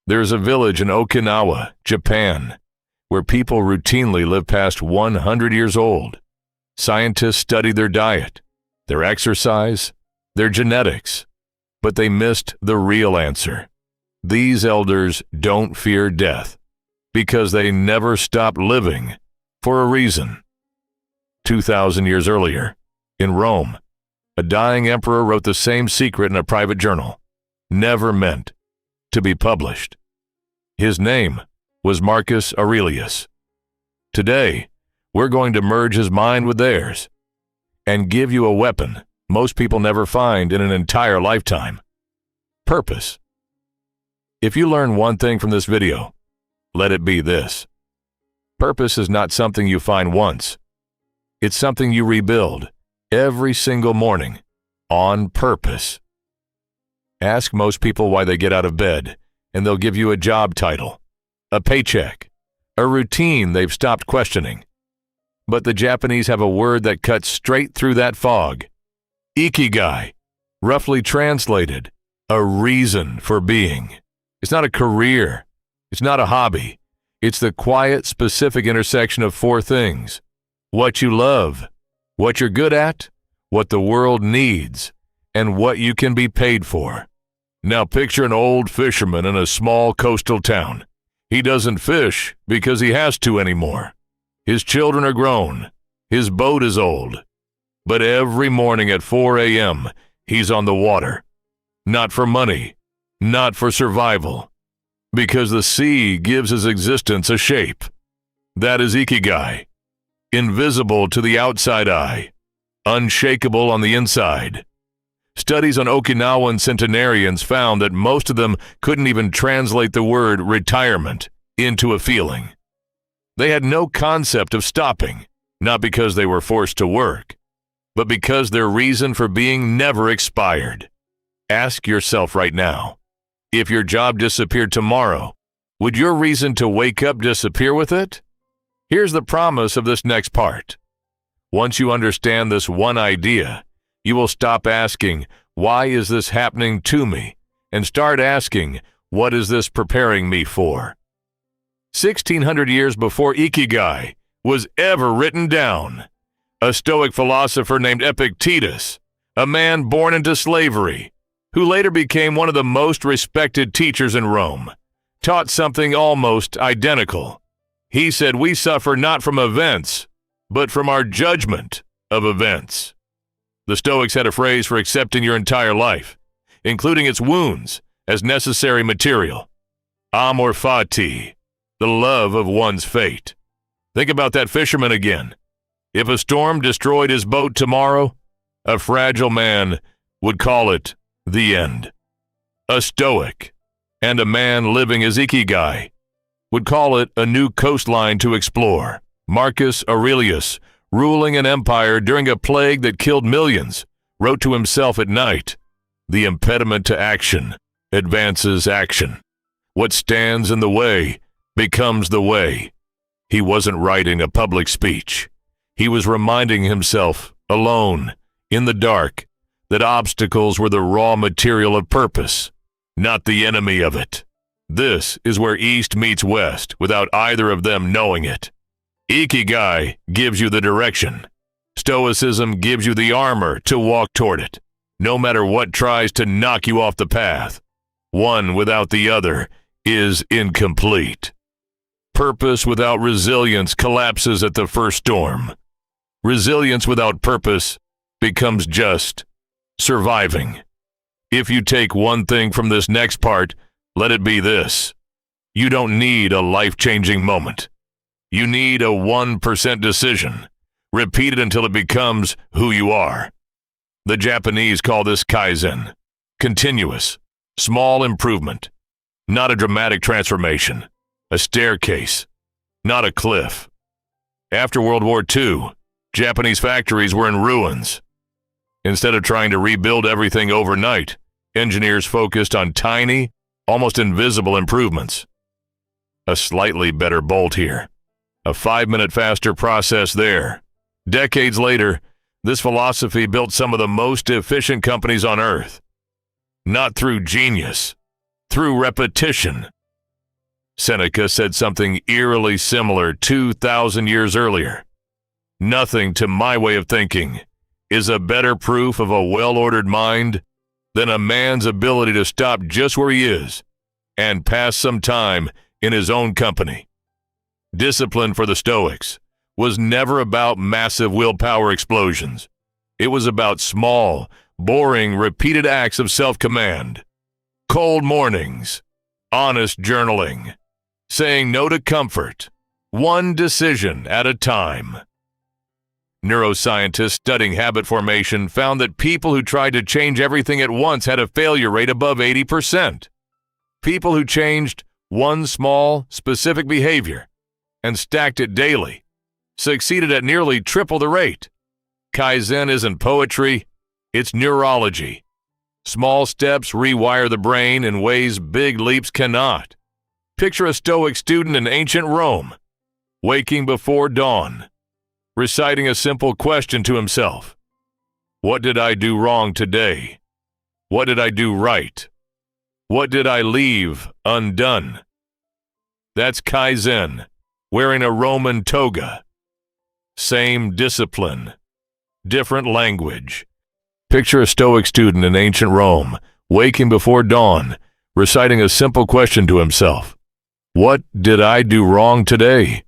There is a village in Okinawa, Japan, where people routinely live past 100 years old. Scientists study their diet, their exercise, their genetics, but they missed the real answer. These elders don't fear death because they never stopped living for a reason. 2,000 years earlier, in Rome, a dying emperor wrote the same secret in a private journal, never meant to be published. His name was Marcus Aurelius. Today, we're going to merge his mind with theirs and give you a weapon most people never find in an entire lifetime: purpose. If you learn one thing from this video, let it be this: purpose is not something you find once. It's something you rebuild every single morning on purpose. Ask most people why they get out of bed, and they'll give you a job title, a paycheck, a routine they've stopped questioning. But the Japanese have a word that cuts straight through that fog: Ikigai, roughly translated, a reason for being. It's not a career. It's not a hobby. It's the quiet, specific intersection of four things: what you love, what you're good at, what the world needs, and what you can be paid for. Now picture an old fisherman in a small coastal town. He doesn't fish because he has to anymore. His children are grown. His boat is old. But every morning at 4 a.m., he's on the water. Not for money, not for survival, because the sea gives his existence a shape. That is Ikigai. Invisible to the outside eye, unshakable on the inside. Studies on Okinawan centenarians found that most of them couldn't even translate the word retirement into a feeling. They had no concept of stopping, not because they were forced to work, but because their reason for being never expired. Ask yourself right now, if your job disappeared tomorrow, would your reason to wake up disappear with it? Here's the promise of this next part. Once you understand this one idea, you will stop asking, why is this happening to me? And start asking, what is this preparing me for? 1,600 years before Ikigai was ever written down, a Stoic philosopher named Epictetus, a man born into slavery, who later became one of the most respected teachers in Rome, taught something almost identical. He said we suffer not from events, but from our judgment of events. The Stoics had a phrase for accepting your entire life, including its wounds, as necessary material: Amor Fati, the love of one's fate. Think about that fisherman again. If a storm destroyed his boat tomorrow, a fragile man would call it the end. A Stoic, and a man living his Ikigai, would call it a new coastline to explore. Marcus Aurelius, ruling an empire during a plague that killed millions, wrote to himself at night, "The impediment to action advances action. What stands in the way becomes the way." He wasn't writing a public speech. He was reminding himself, alone, in the dark, that obstacles were the raw material of purpose, not the enemy of it. This is where East meets West without either of them knowing it. Ikigai gives you the direction. Stoicism gives you the armor to walk toward it, no matter what tries to knock you off the path. One without the other is incomplete. Purpose without resilience collapses at the first storm. Resilience without purpose becomes just surviving. If you take one thing from this next part, let it be this: you don't need a life-changing moment. You need a 1% decision. Repeat it until it becomes who you are. The Japanese call this Kaizen. Continuous, small improvement. Not a dramatic transformation. A staircase, not a cliff. After World War II, Japanese factories were in ruins. Instead of trying to rebuild everything overnight, engineers focused on tiny, almost invisible improvements. A slightly better bolt here. A 5-minute faster process there. Decades later, this philosophy built some of the most efficient companies on earth. Not through genius, through repetition, Seneca said something eerily similar 2,000 years earlier. Nothing, to my way of thinking, is a better proof of a well-ordered mind than a man's ability to stop just where he is and pass some time in his own company. Discipline for the Stoics was never about massive willpower explosions. It was about small, boring, repeated acts of self-command. Cold mornings, honest journaling, saying no to comfort, one decision at a time. Neuroscientists studying habit formation found that people who tried to change everything at once had a failure rate above 80%. People who changed one small, specific behavior and stacked it daily succeeded at nearly triple the rate. Kaizen isn't poetry, it's neurology. Small steps rewire the brain in ways big leaps cannot. Picture a Stoic student in ancient Rome, waking before dawn, reciting a simple question to himself. What did I do wrong today? What did I do right? What did I leave undone? That's Kaizen, wearing a Roman toga. Same discipline, different language. Picture a Stoic student in ancient Rome, waking before dawn, reciting a simple question to himself. What did I do wrong today?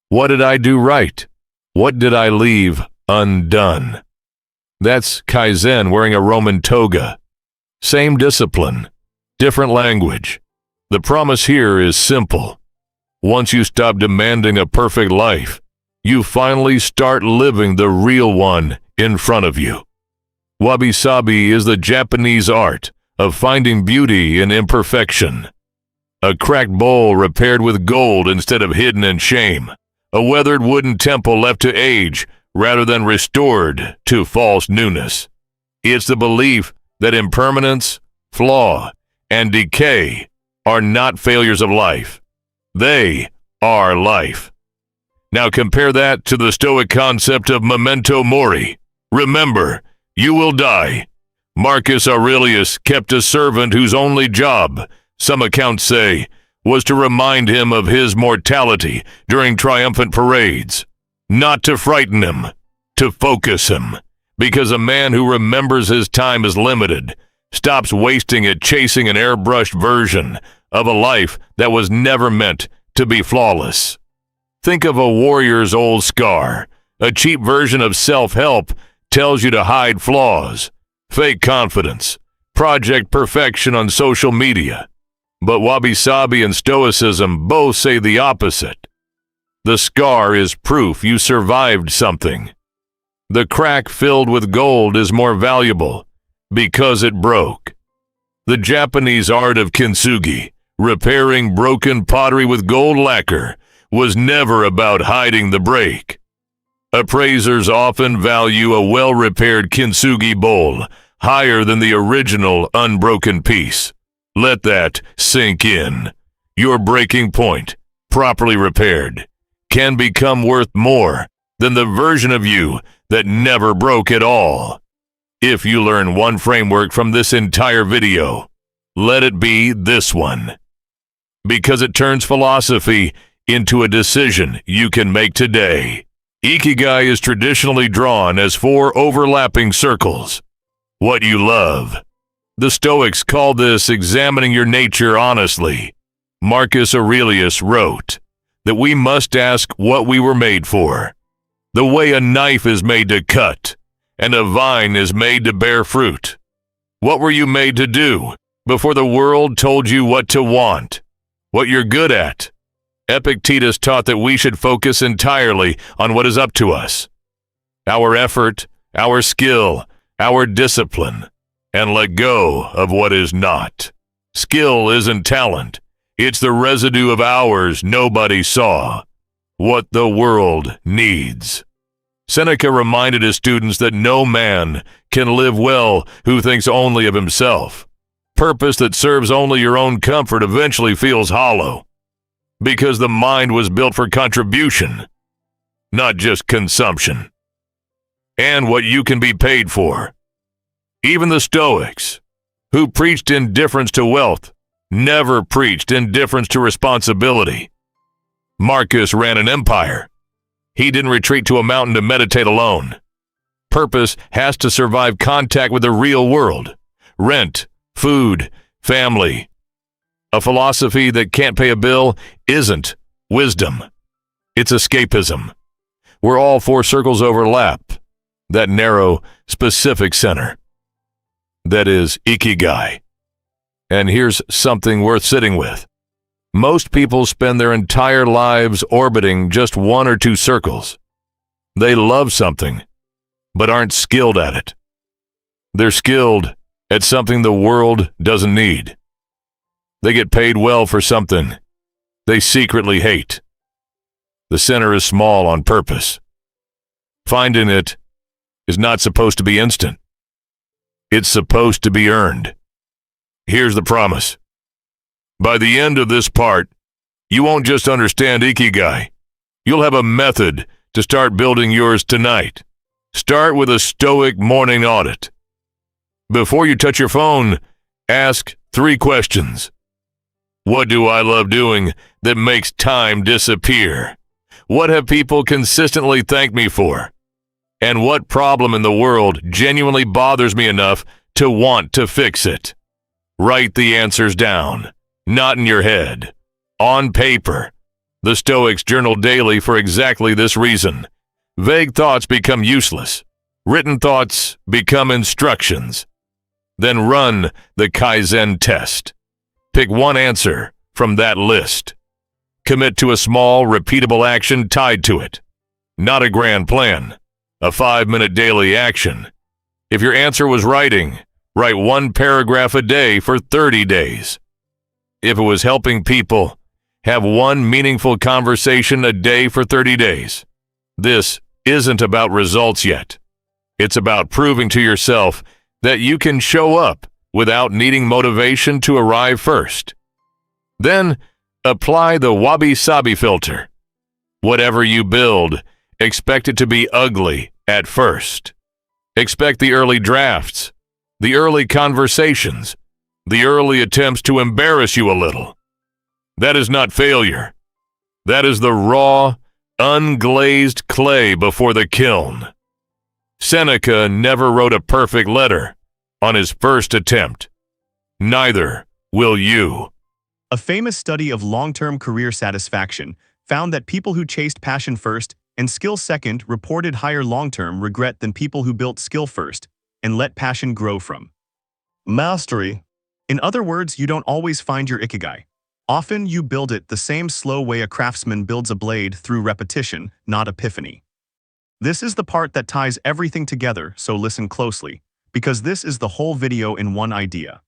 What did I do right? What did I leave undone? That's Kaizen wearing a Roman toga. Same discipline, different language. The promise here is simple. Once you stop demanding a perfect life, you finally start living the real one in front of you. Wabi-Sabi is the Japanese art of finding beauty in imperfection. A cracked bowl repaired with gold instead of hidden in shame. A weathered wooden temple left to age rather than restored to false newness. It's the belief that impermanence, flaw, and decay are not failures of life. They are life. Now compare that to the Stoic concept of memento mori. Remember, you will die. Marcus Aurelius kept a servant whose only job, some accounts say, was to remind him of his mortality during triumphant parades. Not to frighten him, to focus him. Because a man who remembers his time is limited, stops wasting it chasing an airbrushed version of a life that was never meant to be flawless. Think of a warrior's old scar. A cheap version of self-help tells you to hide flaws, fake confidence, project perfection on social media. But Wabi-Sabi and Stoicism both say the opposite. The scar is proof you survived something. The crack filled with gold is more valuable because it broke. The Japanese art of kintsugi, repairing broken pottery with gold lacquer, was never about hiding the break. Appraisers often value a well-repaired kintsugi bowl higher than the original unbroken piece. Let that sink in. Your breaking point, properly repaired, can become worth more than the version of you that never broke at all. If you learn one framework from this entire video, let it be this one. Because it turns philosophy into a decision you can make today. Ikigai is traditionally drawn as 4 overlapping circles. What you love. The Stoics call this examining your nature honestly. Marcus Aurelius wrote that we must ask what we were made for. The way a knife is made to cut, and a vine is made to bear fruit. What were you made to do before the world told you what to want, what you're good at? Epictetus taught that we should focus entirely on what is up to us, our effort, our skill, our discipline, and let go of what is not. Skill isn't talent. It's the residue of hours nobody saw. What the world needs. Seneca reminded his students that no man can live well who thinks only of himself. Purpose that serves only your own comfort eventually feels hollow, because the mind was built for contribution, not just consumption. And what you can be paid for. Even the Stoics, who preached indifference to wealth, never preached indifference to responsibility. Marcus ran an empire. He didn't retreat to a mountain to meditate alone. Purpose has to survive contact with the real world. Rent, food, family. A philosophy that can't pay a bill isn't wisdom. It's escapism. Where all four circles overlap. That narrow, specific center. That is Ikigai. And here's something worth sitting with. Most people spend their entire lives orbiting just one or two circles. They love something, but aren't skilled at it. They're skilled at something the world doesn't need. They get paid well for something they secretly hate. The center is small on purpose. Finding it is not supposed to be instant. It's supposed to be earned. Here's the promise. By the end of this part, you won't just understand Ikigai. You'll have a method to start building yours tonight. Start with a Stoic morning audit. Before you touch your phone, ask 3 questions. What do I love doing that makes time disappear? What have people consistently thanked me for? And what problem in the world genuinely bothers me enough to want to fix it? Write the answers down, not in your head, on paper. The Stoics journal daily for exactly this reason. Vague thoughts become useless. Written thoughts become instructions. Then run the Kaizen test. Pick one answer from that list. Commit to a small, repeatable action tied to it. Not a grand plan. A 5-minute daily action. If your answer was writing, write 1 paragraph a day for 30 days. If it was helping people, have 1 meaningful conversation a day for 30 days. This isn't about results yet. It's about proving to yourself that you can show up without needing motivation to arrive first. Then, apply the Wabi-Sabi filter. Whatever you build, expect it to be ugly at first. Expect the early drafts, the early conversations, the early attempts to embarrass you a little. That is not failure. That is the raw, unglazed clay before the kiln. Seneca never wrote a perfect letter on his first attempt. Neither will you. A famous study of long-term career satisfaction found that people who chased passion first and skill second reported higher long-term regret than people who built skill first and let passion grow from mastery. In other words, you don't always find your Ikigai. Often you build it the same slow way a craftsman builds a blade through repetition, not epiphany. This is the part that ties everything together, so listen closely, because this is the whole video in one idea.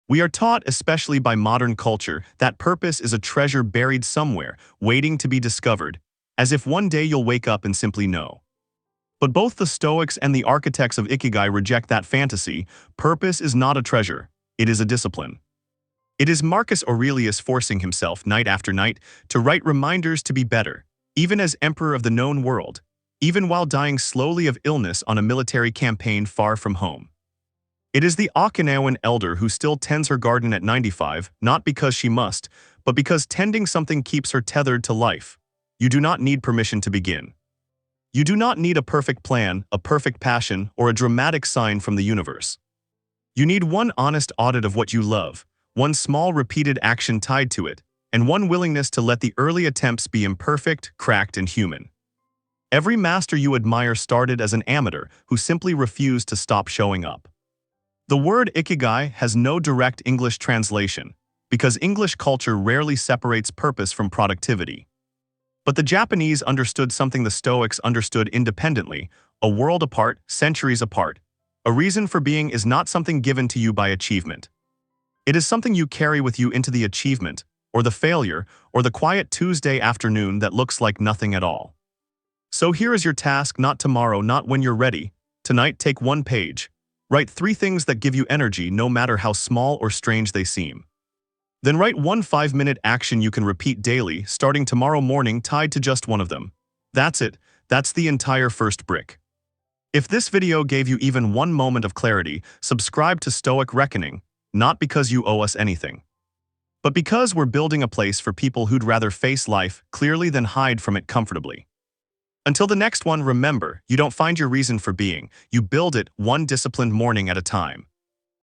We are taught, especially by modern culture, that purpose is a treasure buried somewhere, waiting to be discovered, as if one day you'll wake up and simply know. But both the Stoics and the architects of Ikigai reject that fantasy. Purpose is not a treasure, it is a discipline. It is Marcus Aurelius forcing himself night after night to write reminders to be better, even as emperor of the known world, even while dying slowly of illness on a military campaign far from home. It is the Okinawan elder who still tends her garden at 95, not because she must, but because tending something keeps her tethered to life. You do not need permission to begin. You do not need a perfect plan, a perfect passion, or a dramatic sign from the universe. You need one honest audit of what you love, one small repeated action tied to it, and one willingness to let the early attempts be imperfect, cracked, and human. Every master you admire started as an amateur who simply refused to stop showing up. The word Ikigai has no direct English translation, because English culture rarely separates purpose from productivity. But the Japanese understood something the Stoics understood independently, a world apart, centuries apart. A reason for being is not something given to you by achievement. It is something you carry with you into the achievement, or the failure, or the quiet Tuesday afternoon that looks like nothing at all. So here is your task, not tomorrow, not when you're ready. Tonight, take 1 page. Write 3 things that give you energy, no matter how small or strange they seem. Then write 1 5-minute action you can repeat daily, starting tomorrow morning, tied to just one of them. That's it. That's the entire first brick. If this video gave you even one moment of clarity, subscribe to Stoic Reckoning, not because you owe us anything, but because we're building a place for people who'd rather face life clearly than hide from it comfortably. Until the next one, remember, you don't find your reason for being, you build it one disciplined morning at a time.